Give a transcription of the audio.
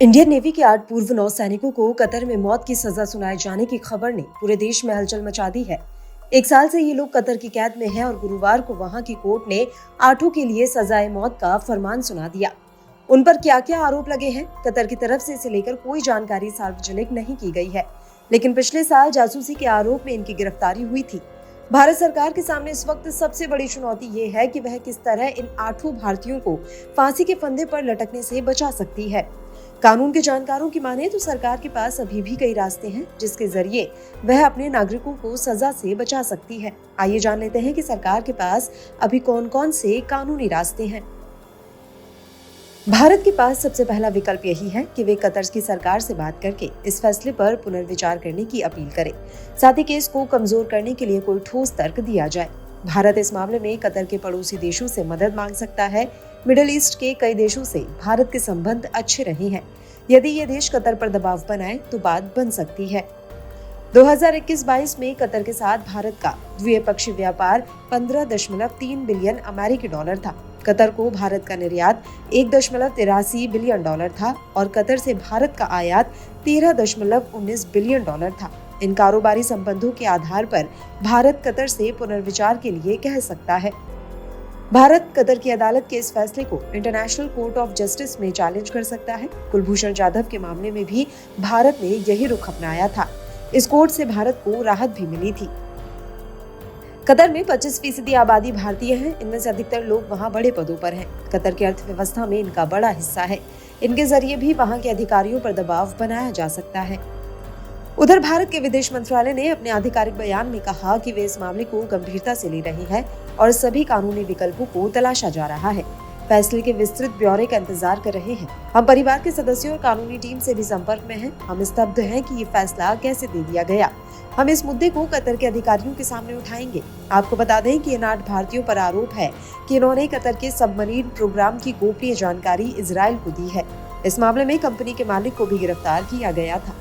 Indian navy के 8 पूर्व नौसैनिकों को कतर में मौत की सजा सुनाए जाने की खबर ने पूरे देश में हलचल मचा दी है। 1 साल से ये लोग कतर की कैद में हैं और गुरुवार को वहां की कोर्ट ने 8 के लिए सजाए मौत का फरमान सुना दिया। उन पर क्या क्या आरोप लगे हैं, कतर की तरफ से इसे लेकर कोई जानकारी सार्वजनिक नहीं की गई है, लेकिन पिछले साल जासूसी के आरोप में इनकी गिरफ्तारी हुई थी। भारत सरकार के सामने इस वक्त सबसे बड़ी चुनौती ये है कि वह किस तरह इन 8 भारतीयों को फांसी के फंदे पर लटकने से बचा सकती है। कानून के जानकारों की माने तो सरकार के पास अभी भी कई रास्ते हैं जिसके जरिए वह अपने नागरिकों को सजा से बचा सकती है। आइए जान लेते हैं कि सरकार के पास अभी कौन कौन से कानूनी रास्ते हैं। भारत के पास सबसे पहला विकल्प यही है कि वे कतर की सरकार से बात करके इस फैसले पर पुनर्विचार करने की अपील करें। साथ ही केस को कमजोर करने के लिए कोई ठोस तर्क दिया जाए। भारत इस मामले में कतर के पड़ोसी देशों से मदद मांग सकता है। मिडिल ईस्ट के कई देशों से भारत के संबंध अच्छे रहे हैं। यदि ये देश कतर पर दबाव बनाए तो बात बन सकती है। 2021-22 में कतर के साथ भारत का द्विपक्षीय व्यापार 15.3 बिलियन अमेरिकी डॉलर था। कतर को भारत का निर्यात 1.83 बिलियन डॉलर था और कतर से भारत का आयात 13.19 बिलियन डॉलर था। इन कारोबारी संबंधों के आधार पर भारत कतर से पुनर्विचार के लिए कह सकता है। भारत कतर की अदालत के इस फैसले को इंटरनेशनल कोर्ट ऑफ जस्टिस में चैलेंज कर सकता है। कुलभूषण जाधव के मामले में भी भारत ने यही रुख अपनाया था। इस कोर्ट से भारत को राहत भी मिली थी। कतर में 25% आबादी भारतीय है। इनमें से अधिकतर लोग वहां बड़े पदों पर हैं। कतर की अर्थव्यवस्था में इनका बड़ा हिस्सा है। इनके जरिए भी वहां के अधिकारियों पर दबाव बनाया जा सकता है। उधर भारत के विदेश मंत्रालय ने अपने आधिकारिक बयान में कहा कि वे इस मामले को गंभीरता से ले रहे हैं और सभी कानूनी विकल्पों को तलाशा जा रहा है। फैसले के विस्तृत ब्यौरे का इंतजार कर रहे हैं। हम परिवार के सदस्यों और कानूनी टीम से भी संपर्क में हैं। हम स्तब्ध हैं कि ये फैसला कैसे दे दिया गया। हम इस मुद्दे को कतर के अधिकारियों के सामने उठाएंगे। आपको बता दें कि इन 8 भारतीयों पर आरोप है कि इन्होंने कतर के सबमरीन प्रोग्राम की गोपनीय जानकारी इजराइल को दी है। इस मामले में कंपनी के मालिक को भी गिरफ्तार किया गया था।